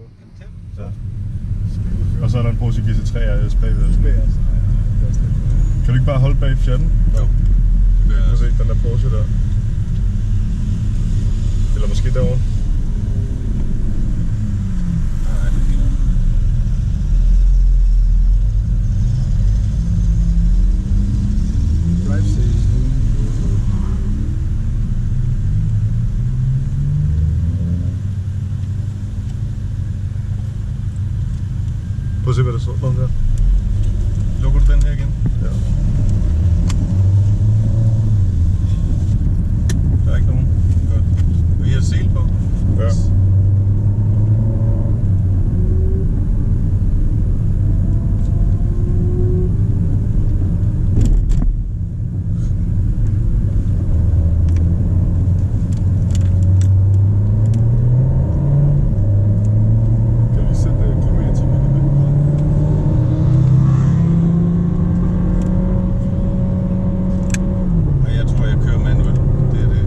nu. Ja. Og så er der en Portugise 3 RS bagved. Kan du ikke bare holde bag Fiat'en? Jo. Du kan se den der Porsche der. Eller måske derovre. Nej, det er fint. Drive station. Prøv at se, hvad der står der. Lukker du den her igen? Ja. Der er ikke nogen. Godt. Vil I have sele på? Ja. Kan vi sætte kilometertimerne væk på? Nej, jeg tror, jeg kører manuelt. Det er det.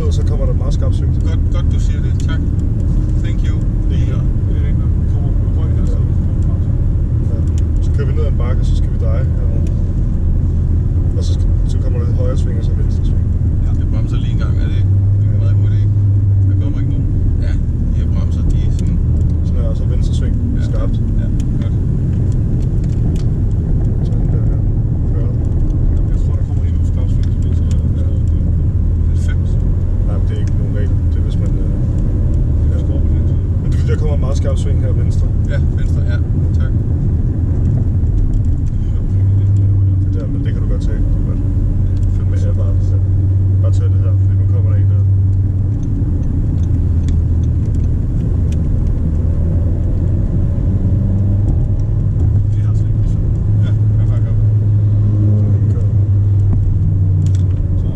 ud, og så kommer der en meget skarp sving. Godt du siger det. Tak. Thank you. Det er rent, når vi kommer på høj her, så Ja. Så kører vi ned ad en bakke, og så skal vi dreje herovre. Og så kommer der et højre sving, og så venstre sving. Ja. Jeg bremser lige en gang, er det en meget god idé? Der kommer ikke nogen. Ja, de her bremser, de er sådan... Sådan her, og så venstre sving. Ja. Skarpt. Ja, godt. Sådan der her. Kører. jeg tror, der kommer endnu skarpt sving til venstre. 90. Nej, men det er ikke nogen regel. Det er hvis man... Jeg står på den side. Men der kommer en meget skarp sving her venstre. Ja, venstre, ja. Tak. Det der, men det kan du godt tage. Du kan godt følge med her bare. Bare tage det her, fordi nu kommer der en der. Det her sving, så. Ja, jeg bakker op. Kører. Så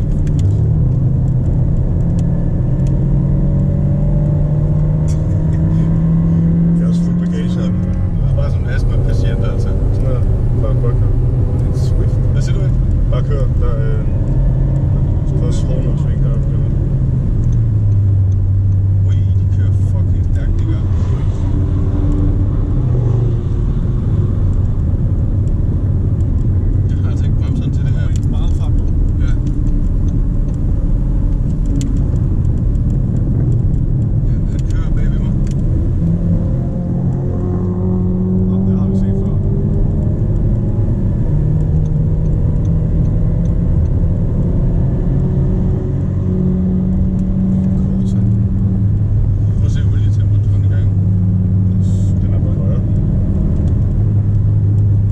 Det er også fuld bagage her. Det er bare som en astma-patient, altså. Sådan her. Bare køre. det er Swift. Hvad siger du, ikke? Bare kør. Der er først hård noget sving her. Ui, de kører fucking stærkt, de gør. Jeg har altså ikke bremserne til det her. Det er meget frem nu. Ja. Ja, han kører bag ved mig. Jamen, det har vi set før. Prøv at se olietemperaturen i gang. Den er bare højere.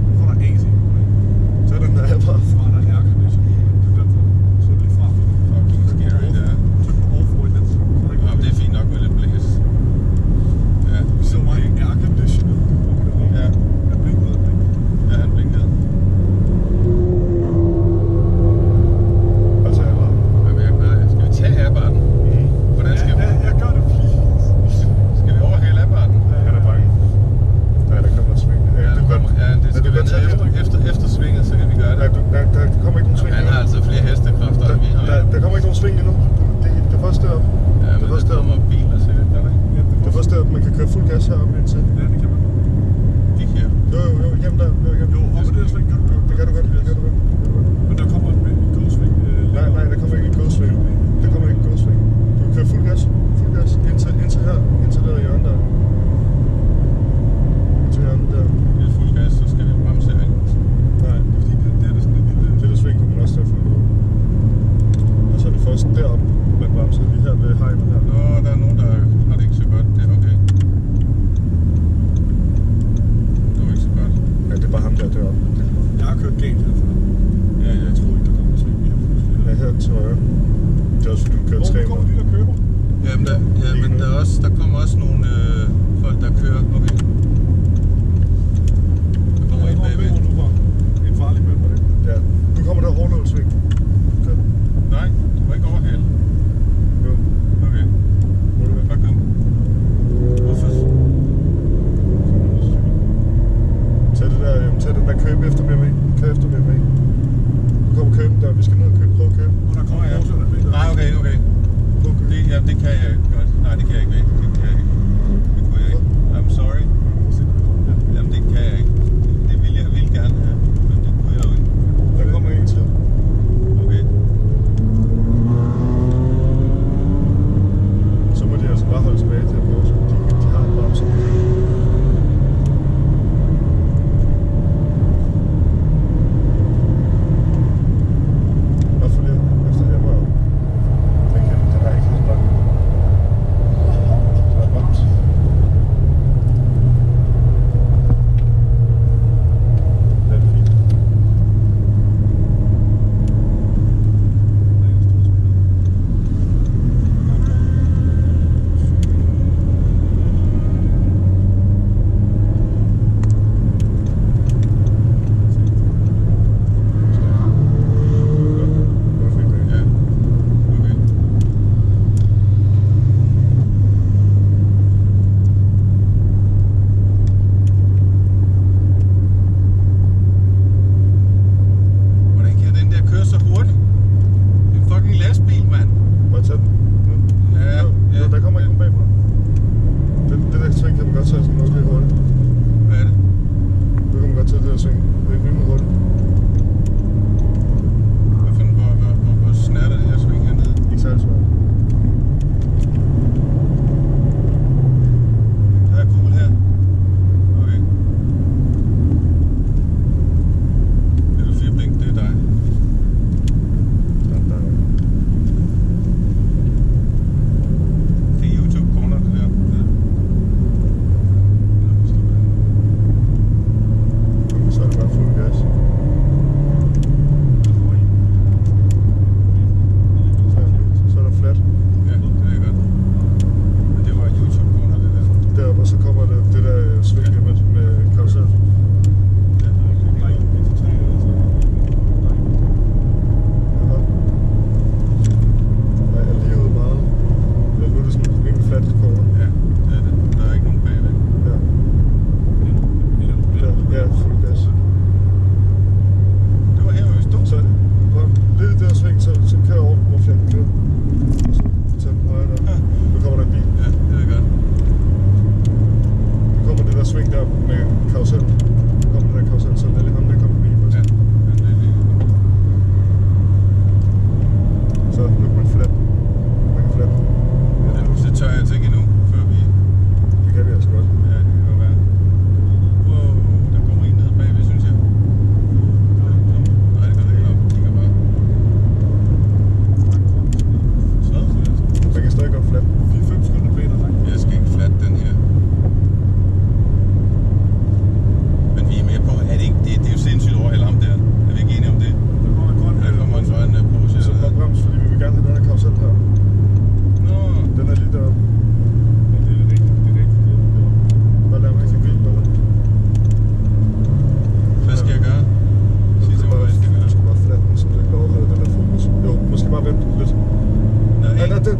Nu får der AC på, ikke? Så er den der her bare. Fra der er aircondition. Det er derfor. Så lige fra. Fucking scary, det er. Så på off-road, den. Så er Ja, men det er fint nok med lidt blæs. Ja, Vi så meget aircondition. Ja. Jeg blinkede. Ja, han blinkede. Altså her bare. Jamen, jeg klarer det. Skal vi tage airbarten? Hvordan skal vi? Jeg gør det, please. Skal vi overhale airbarten? Han er bange. Nej, der kommer et sving. Ja, Du kan godt- ja, det Men skal du kan tage være efter svinget, så kan vi gøre Nej, det. der kommer ikke nogen sving. Han har altså flere hestekræfter, end vi har. Der kommer ikke nogen sving endnu. Det er først deroppe. Ja, men der kommer biler sikkert, gør der ikke? Det er først deroppe, man kan køre fuld gas heroppe indtil. Ja, det kan man. De her. Jo, hjem der. Jo, op ad det her sving kan du gøre. Det kan du godt. Men der kommer en gåsving. Nej, der kommer ikke en gåsving. Der kommer ikke en gåsving. Du kan køre fuld gas. Indtil her. Indtil der hjørne der. Indtil hjørnet der. Det er fuld gas, så skal vi bremse her. Nej, Fordi det er sådan en lille... det der sving kunne man også tage fuld ud. Og så er det først deroppe, man bremser lige her ved hegnet her. Nå, der er nogen, der har det ikke så godt. Det er okay. Det var ikke så godt. Ja, det er bare ham der deroppe. Jeg har kørt galt herfra. Ja, Jeg troede ikke, der kom en sving mere. Ja, her til højre. Det er også fordi, du kører 3 Hvor kommer de, der køber? Jamen, men der kommer også nogle folk, der kører. Okay. Der kommer en bagved. Nu var en farlig mand på det. Ja, nu kommer der hårdlådsving. Okay. Nej, du må ikke overhale. Jo, Okay, må du bare kom. Hvorfor? Tag den der køb efter mere med. Køb efter mere med. Nu kommer køben der. Vi skal ned og prøve at købe. Og der kommer en motor, der er Nej, okay. Prøv at købe. Det kan jeg godt. Nej, det kan jeg ikke. Det kan jeg ikke. Det kunne jeg ikke. I'm sorry. Jamen, det kan jeg ikke. Det vil jeg gerne have, men det kunne jeg jo ikke. Der kommer en til. Okay. Så må de altså bare holde tilbage til at prøve. De har en bremse. Bare for det efter her var den er ikke så lang.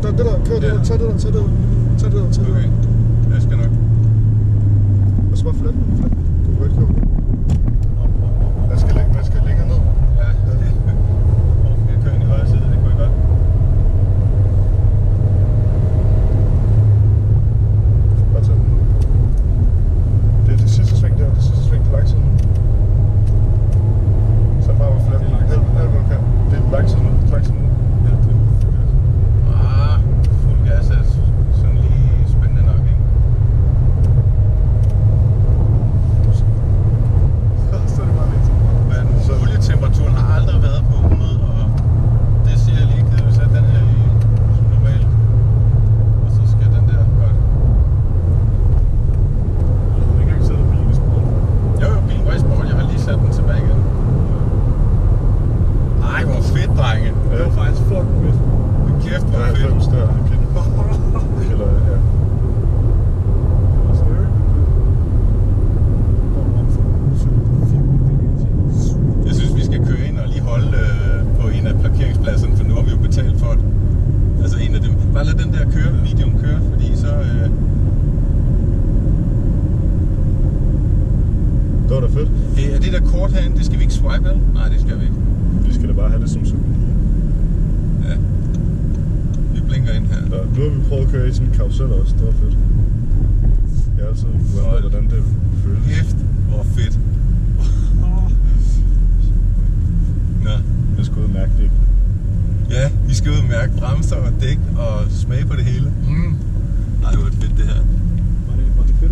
det der, kør det Ja. der, tag det der. Okay, jeg skal nok. Og så bare flat. Du kan ikke køre. Man skal længere ned. Ja, jeg kører ind i højre side, det kunne jeg godt. Bare tag den. Det er det sidste sving der, det sidste sving, det er lang tid nu. Så bare var flat. Helt hvad du kan. Det er lang tid nu, Ja, det er Fuld gas er sådan lige spændende nok, ikke? så er det bare lidt. Men olietemperaturen har aldrig været på 100, og det siger jeg lige, at vi sætter den her i normal. Og så skal den der godt. Jeg havde ikke engang sat bilen i sport. Jo, bilen var i sport, jeg har lige sat den tilbage igen. Ej, hvor fedt, drenge. Det var faktisk fucking fedt. Kæft, hvor Der er fedt. 5 større end Kitten. Eller, ja. Det var scary, men fedt. Kom op for 7-4 Jeg synes, vi skal køre ind og lige holde på en af parkeringspladserne, for nu har vi jo betalt for det. Altså en af dem. Bare lad den der køre, videoen køre, fordi så... Det var da fedt. Hey, er det der kort herinde, det skal vi ikke swipe af? Nej, det skal vi ikke. Vi skal da bare have det som souvenir. Ja. Vi blinker ind her. Ja, nu har vi prøvet at køre i sådan en karusel også, det var fedt. Jeg har altid wondret, hvordan det føles. Kæft, hvor fedt. Nå. Jeg skulle ud og mærke det, ikke? Ja, vi skal ud og mærke bremser og dæk og smage på det hele. Ej, hvor er det fedt det her.